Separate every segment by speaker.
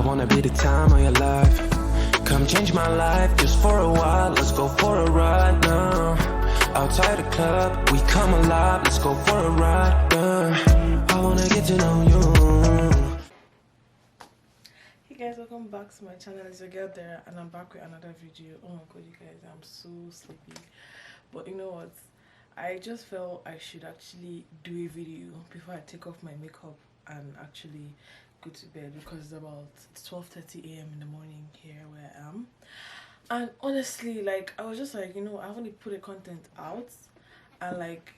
Speaker 1: I wanna be the time of your life. Come change my life just for a while. Let's go for a ride now. Outside the club, we come alive. Let's go for a ride. I wanna get to know you.
Speaker 2: Hey guys, welcome back to my channel. It's your girl Dara, and I'm back with another video. Oh my god, you guys, I'm so sleepy. But you know what? I just felt I should actually do a video before I take off my makeup and actually go to bed, because it's about 12:30 a.m. in the morning here where I am. And honestly, like, I was just like, you know, I want to put a content out, and like,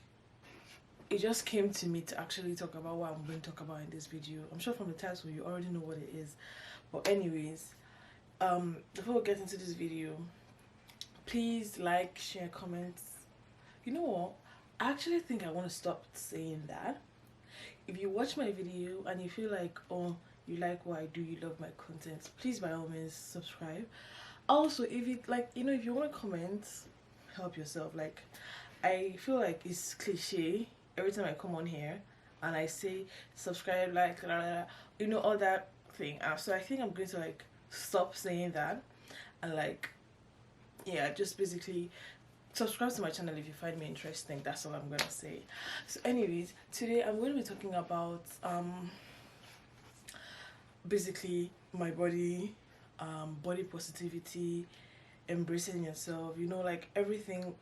Speaker 2: it just came to me to actually talk about what I'm going to talk about in this video. I'm sure from the title you already know what it is, but anyways, before we get into this video, please like, share, comments. You know what, I actually think I want to stop saying that. If you watch my video and you feel like, oh, you like what I do, you love my content, please by all means subscribe. Also, if you like, you know, if you want to comment, help yourself. Like, I feel like it's cliche every time I come on here and I say subscribe, like, blah, blah, blah, you know, all that thing. So I think I'm going to like stop saying that, and like, yeah, just basically subscribe to my channel if you find me interesting. That's all I'm gonna say. So anyways, today I'm going to be talking about basically my body, body positivity, embracing yourself, you know, like everything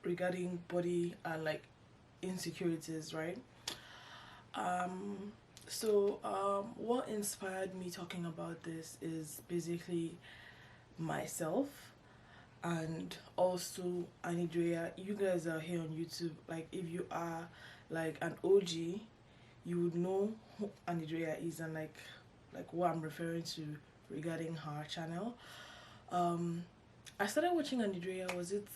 Speaker 2: regarding body and like insecurities, right? What inspired me talking about this is basically myself, and also Anidrea. You guys are here on YouTube. Like, if you are like an OG, you would know who Anidrea is, and like what I'm referring to regarding her channel. I started watching Anidrea, was it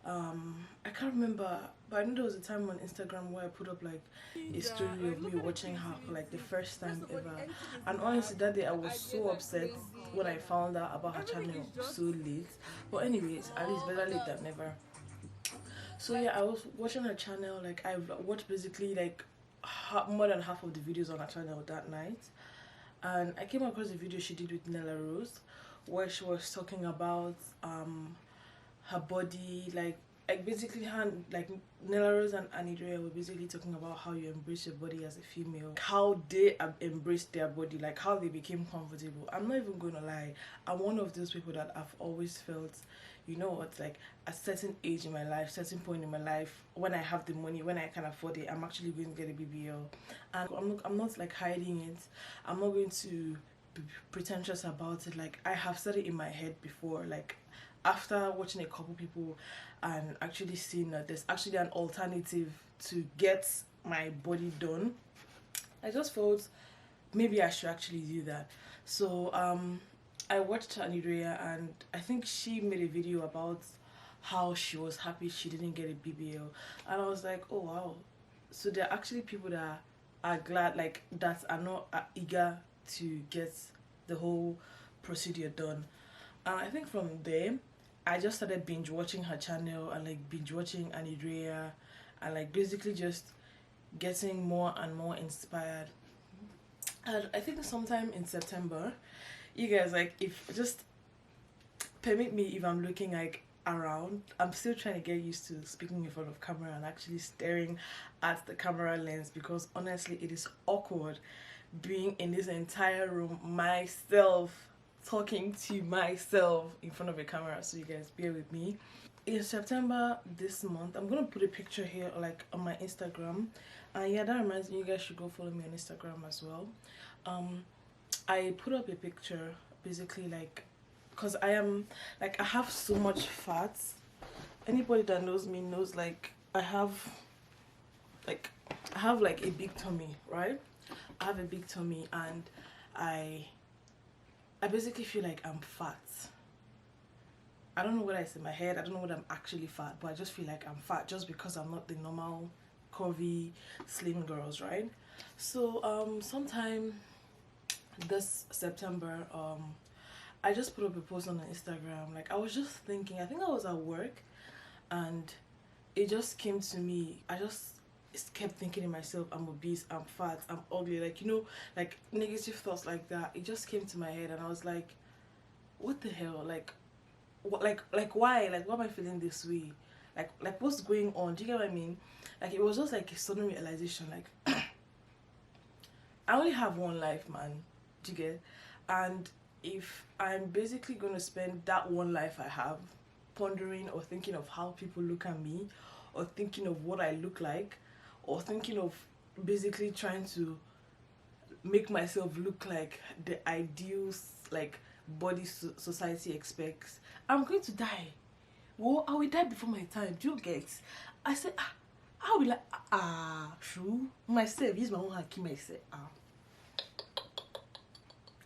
Speaker 2: I can't remember, but I know there was a time on Instagram where I put up like a story of me watching her for like the first time ever, and honestly that day I was so upset when I found out about her channel so late. But anyways, at least better late than never. So yeah, I was watching her channel. Like, I've watched basically like more than half of the videos on her channel that night, and I came across a video she did with Nella Rose where she was talking about her body, like basically her, like Nella Rose and Anidrea were basically talking about how you embrace your body as a female, how they embraced their body, like how they became comfortable. I'm not even gonna lie, I'm one of those people that I've always felt, you know what, like at a certain age in my life, certain point in my life, when I have the money, when I can afford it, I'm actually going to get a BBL. And I'm not like hiding it. I'm not going to be pretentious about it. Like, I have said it in my head before, like after watching a couple people and actually seeing that there's actually an alternative to get my body done, I just felt maybe I should actually do that. So I watched Anidrea, and I think she made a video about how she was happy she didn't get a BBL, and I was like, oh wow, so there are actually people that are glad, like that are not eager to get the whole procedure done. And I think from there I just started binge watching her channel and like binge watching Anidrea, and like basically just getting more and more inspired. And I think sometime in September, you guys, like, if just permit me if I'm looking like around, I'm still trying to get used to speaking in front of camera and actually staring at the camera lens, because honestly it is awkward being in this entire room myself, talking to myself in front of a camera. So you guys bear with me. In September this month, I'm gonna put a picture here like on my Instagram, and yeah, that reminds me, you guys should go follow me on Instagram as well. I put up a picture basically like, because I am like, I have so much fat. Anybody that knows me knows like I have like a big tummy, right? I have a big tummy, and I basically feel like I'm fat. I don't know what it's in my head, I don't know what I'm actually fat, but I just feel like I'm fat just because I'm not the normal curvy slim girls, right? So sometime this September, I just put up a post on Instagram. Like, I was just thinking, I think I was at work, and it just came to me. I just kept thinking in myself, I'm obese, I'm fat, I'm ugly, like, you know, like negative thoughts like that. It just came to my head, and I was like, what the hell, like, what, like why am I feeling this way, like what's going on, do you get what I mean? Like, it was just like a sudden realization, like I only have one life, man, do you get? And if I'm basically going to spend that one life I have pondering or thinking of how people look at me, or thinking of what I look like, or thinking of basically trying to make myself look like the ideal, like, body society expects, I'm going to die. Well, I will die before my time, do you get? I said, I will, like, true myself, use my own hand, keep myself,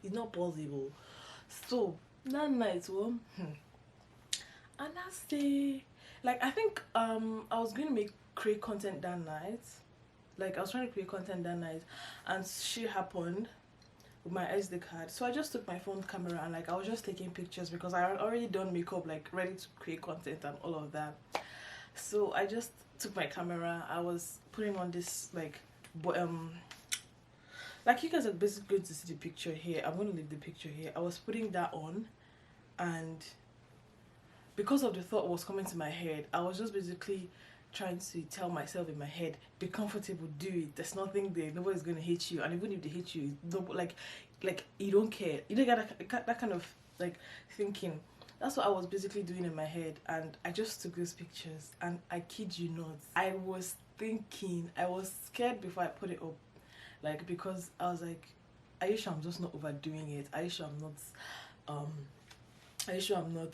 Speaker 2: it's not possible. So that night, well, and that's the, like, I think I was going to create content that night. Like, I was trying to create content that night, and shit happened with my SD card. So I just took my phone camera, and like I was just taking pictures because I had already done makeup, like ready to create content and all of that. So I just took my camera. I was putting on this, like you guys are basically going to see the picture here. I'm going to leave the picture here. I was putting that on, and because of the thought was coming to my head, I was just basically trying to tell myself in my head, be comfortable, do it, there's nothing there, nobody's gonna hate you, and even if they hate you, like you don't care, you don't get that kind of like thinking. That's what I was basically doing in my head, and I just took those pictures, and I kid you not, I was thinking, I was scared before I put it up, like, because I was like, are you sure I'm just not overdoing it? Are you sure I'm not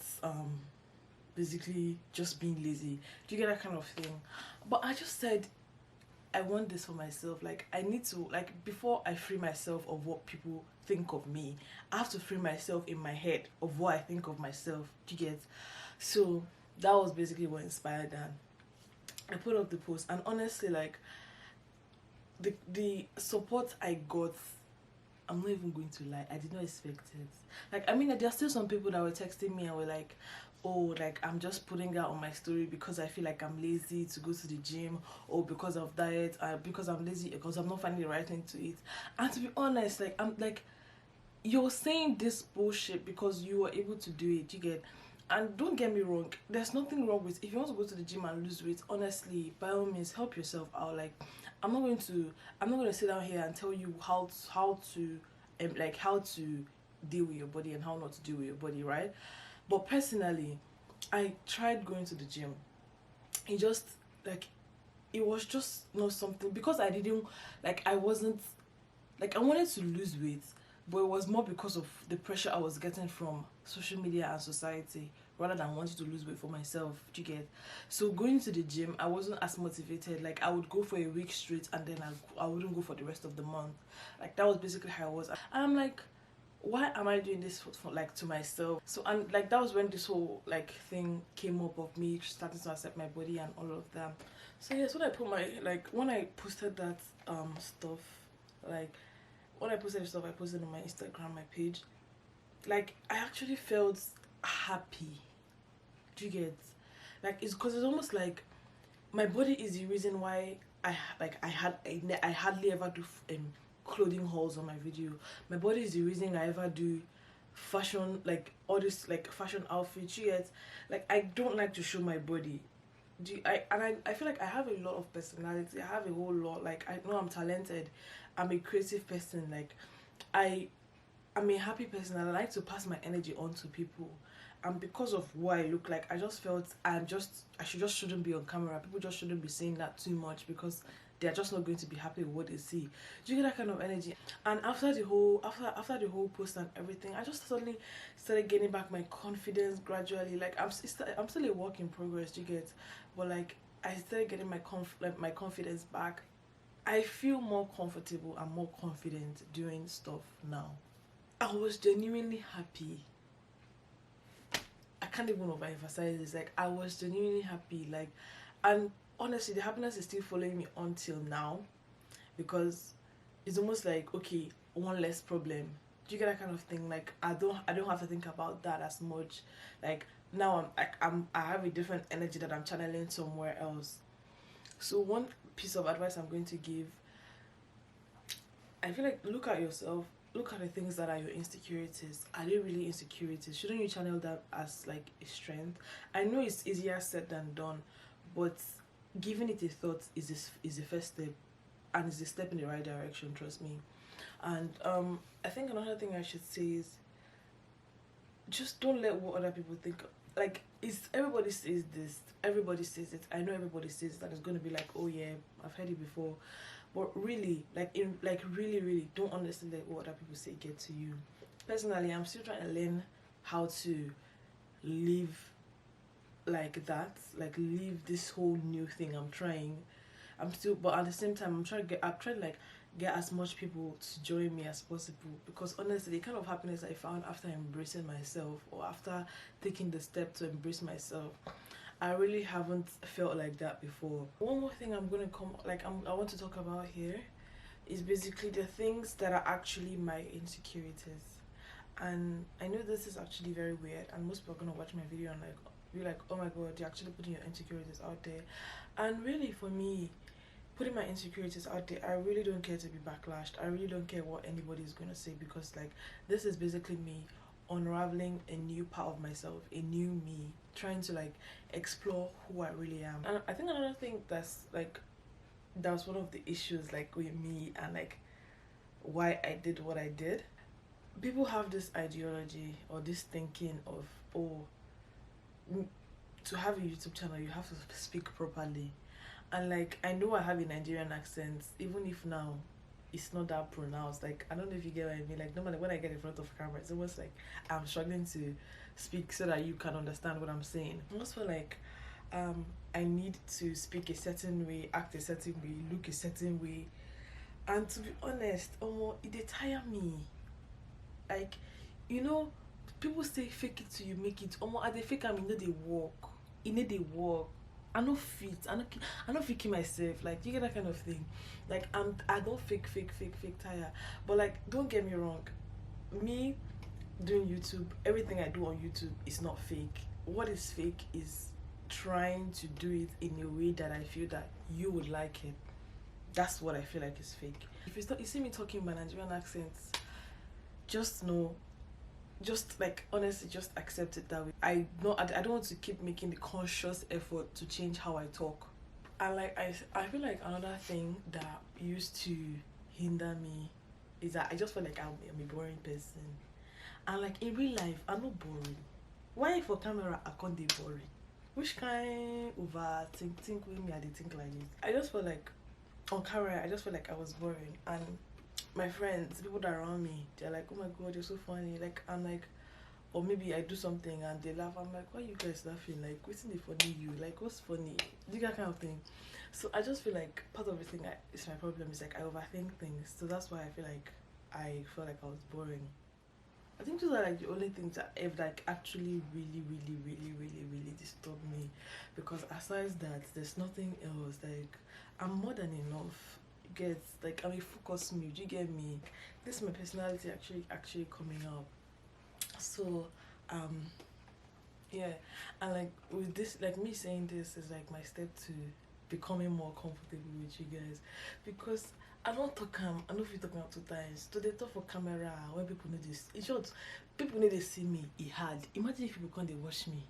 Speaker 2: basically just being lazy? Do you get that kind of thing? But I just said, I want this for myself. Like, I need to, like, before I free myself of what people think of me, I have to free myself in my head of what I think of myself. Do you get? So that was basically what inspired that. I put up the post, and honestly, like, the support I got, I'm not even going to lie, I did not expect it. Like, I mean, there are still some people that were texting me and were like, oh, like, I'm just putting that on my story because I feel like I'm lazy to go to the gym, or because of diet, because I'm lazy, because I'm not finding the right thing to eat. And to be honest, like, I'm like, you're saying this bullshit because you were able to do it, you get? And don't get me wrong, there's nothing wrong with, if you want to go to the gym and lose weight, honestly, by all means, help yourself out. Like, I'm not going to sit down here and tell you how to deal with your body and how not to deal with your body, right? But personally, I tried going to the gym. It just, like, it was just not something, because I didn't, like, I wasn't, like, I wanted to lose weight, but it was more because of the pressure I was getting from social media and society, rather than wanting to lose weight for myself. Do you get? So going to the gym, I wasn't as motivated. Like, I would go for a week straight, and then I wouldn't go for the rest of the month. Like, that was basically how I was. And I'm like, why am I doing this for like, to myself? So, and like, that was when this whole, like, thing came up of me starting to accept my body and all of that. So yes, when I put my, like, when I posted that stuff, like, when I posted stuff, I posted on my Instagram, my page, like, I actually felt happy. Do you get? Like, it's because it's almost like my body is the reason why I hardly ever do clothing hauls on my video. My body is the reason I ever do fashion, like, all this, like, fashion outfits. You get? Like, I don't like to show my body. I feel like I have a lot of personality. I have a whole lot. Like, I know I'm talented. I'm a creative person. Like, I'm a happy person, and I like to pass my energy on to people. And because of what I look like, I just felt shouldn't be on camera. People just shouldn't be saying that too much, because they're just not going to be happy with what they see. Do you get that kind of energy? And after the whole post and everything, I just suddenly started getting back my confidence gradually. Like, I'm still a work in progress. Do you get? But like, I started getting my confidence back. I feel more comfortable and more confident doing stuff now. I was genuinely happy. I can't even overemphasize this. Like, I was genuinely happy. Like, and honestly, the happiness is still following me until now, because it's almost like, okay, one less problem. Do you get that kind of thing? Like, I don't have to think about that as much. Like, now I have a different energy that I'm channeling somewhere else. So piece of advice I'm going to give, I feel like look at yourself, look at the things that are your insecurities. Are they really insecurities? Shouldn't you channel that as like a strength? I know it's easier said than done, but giving it a thought is the first step, and it's a step in the right direction, trust me. And I think another thing I should say is just don't let what other people think. Like, it's everybody says this, everybody says it, I know everybody says that it's going to be like, oh yeah, I've heard it before, but really, really don't understand that what other people say get to you. Personally, I'm still trying to learn how to live like that, like live this whole new thing. I'm still, but at the same time I'm trying to like get as much people to join me as possible, because honestly the kind of happiness I found after embracing myself, or after taking the step to embrace myself, I really haven't felt like that before. One more thing I want to talk about here is basically the things that are actually my insecurities. And I know this is actually very weird, and most people are gonna watch my video and like be like, oh my god, you're actually putting your insecurities out there. And really, for me, putting my insecurities out there, I really don't care to be backlashed. I really don't care what anybody is gonna say, because like this is basically me unraveling a new part of myself, a new me, trying to like explore who I really am. And I think another thing that's one of the issues like with me, and like why I did what I did. People have this ideology or this thinking of, oh, to have a YouTube channel you have to speak properly. And like, I know I have a Nigerian accent, even if now it's not that pronounced. Like, I don't know if you get what I mean. Like, normally when I get in front of camera, it's almost like I'm struggling to speak so that you can understand what I'm saying. I almost feel like I need to speak a certain way, act a certain way, look a certain way. And to be honest, it tire me. Like, you know, people say fake it till you make it. I dey fake am, you know they work. You know they work. I no fit. I no fake myself. Like, you get that kind of thing. Like, I don't fake tire. But like, don't get me wrong. Me doing YouTube, everything I do on YouTube is not fake. What is fake is trying to do it in a way that I feel that you would like it. That's what I feel like is fake. If you see me talking my Nigerian accents, just know, just like honestly just accept it that way. I don't want to keep making the conscious effort to change how I talk. And like I feel like another thing that used to hinder me is that I just feel like I'm a boring person. And like in real life I'm not boring. Why for camera I can't be boring? Which kind of think with me I did think like this? I just feel like on camera I just feel like I was boring, and my friends, people that are around me, they're like, oh my god, you're so funny. Like, I'm like, or maybe I do something and they laugh. I'm like, why you guys laughing? Like, what's the funny you? Like, what's funny? That kind of thing. So I just feel like part of the thing is my problem is like I overthink things. So that's why I feel like I felt like I was boring. I think those are like the only things that have like actually really disturbed me. Because aside that, there's nothing else. Like, I'm more than enough. Get like I'm a focus mood, you get me. This is my personality actually coming up. So yeah, and like with this, like me saying this is like my step to becoming more comfortable with you guys, because I don't talk I know if you talk out 2 times to the talk for camera when people know this. In short, people need to see me, it hard. Imagine if people come they watch me.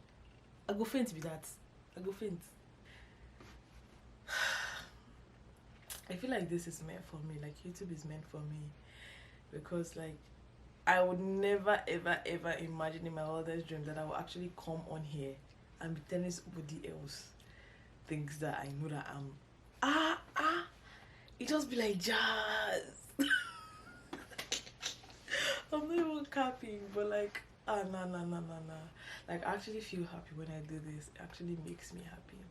Speaker 2: I go faint with that. I go faint. I feel like this is meant for me, like YouTube is meant for me, because like I would never ever imagine in my wildest dreams that I will actually come on here and be telling somebody else things that I know that I'm it just be like jazz. I'm not even capping, but like nah. Like I actually feel happy when I do this. It actually makes me happy.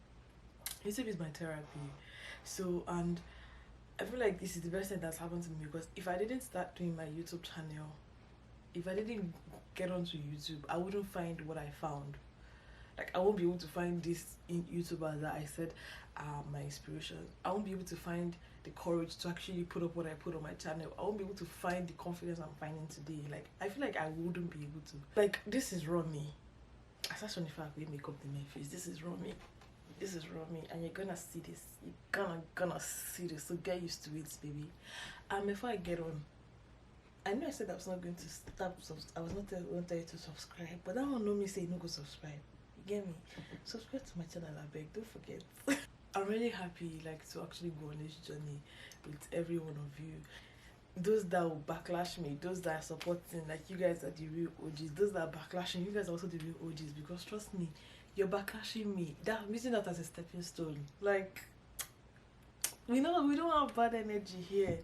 Speaker 2: YouTube is my therapy. So, and I feel like this is the best thing that's happened to me, because if I didn't start doing my YouTube channel, if I didn't get onto YouTube, I wouldn't find what I found. Like, I won't be able to find this in YouTubers that I said are my inspiration. I won't be able to find the courage to actually put up what I put on my channel. I won't be able to find the confidence I'm finding today. Like, I feel like I wouldn't be able to. Like, this is raw me. I start 25 we make up the main face. This is raw me. This is raw me, and you're gonna see this. You're gonna see this. So get used to it, baby. And before I get on, I know I said I was not going to stop. I was not going to tell you to subscribe, but that one no me say no go subscribe. You get me? Subscribe to my channel, I beg. Don't forget. I'm really happy, like, to actually go on this journey with every one of you. Those that will backlash me, those that are supporting, like, you guys are the real OGs. Those that are backlashing, you guys are also the real OGs, because trust me, you're backlashing me. That I'm using that as a stepping stone. Like, we don't have bad energy here.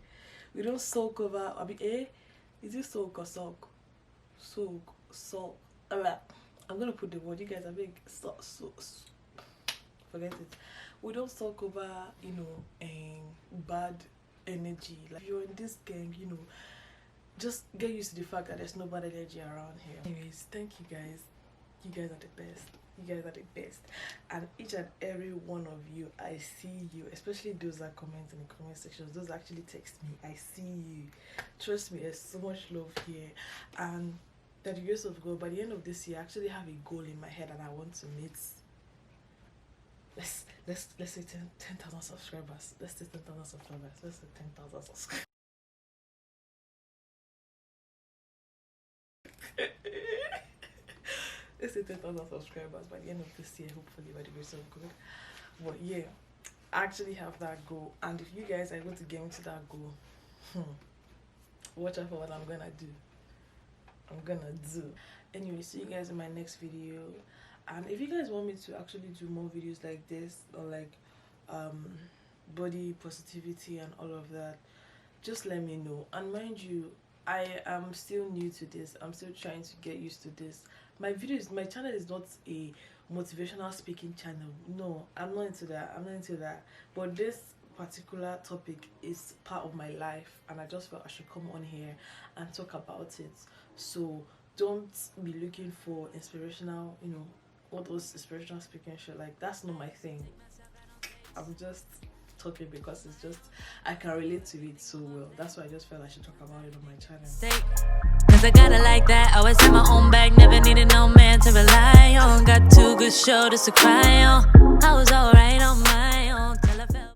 Speaker 2: We don't soak over. I mean, is it soak or soak? Soak. I'm gonna put the word. You guys are big. Forget it. We don't talk over, you know, bad energy. Like, if you're in this gang, you know, just get used to the fact that there's no bad energy around here. Anyways, thank you guys. You guys are the best. You guys are the best. And each and every one of you, I see you. Especially those that comment in the comment sections. Those that actually text me. I see you. Trust me, there's so much love here. And by the grace of God, by the end of this year, I actually have a goal in my head, and I want to meet. Let's say 10,000 subscribers. Let's say 10,000 subscribers. Let's say 10,000 subscribers. Let's say 10,000 subscribers by the end of this year, hopefully, by the grace of God. But yeah, I actually have that goal, and if you guys are going to get into that goal, watch out for what I'm gonna do. Anyway, see you guys in my next video. And if you guys want me to actually do more videos like this, or like body positivity and all of that, just let me know. And mind you, I am still new to this. I'm still trying to get used to this. My channel is not a motivational speaking channel. No, I'm not into that. But this particular topic is part of my life, and I just felt I should come on here and talk about it. So don't be looking for inspirational, you know, all those inspirational speaking shit. Like, that's not my thing. I'm just talking because it's just, I can relate to it so well. That's why I just felt I should talk about it on my channel.
Speaker 3: Cause I got it like that. Always have my own bag, never needed no man to rely on. Got 2 good shoulders to cry on. I was alright.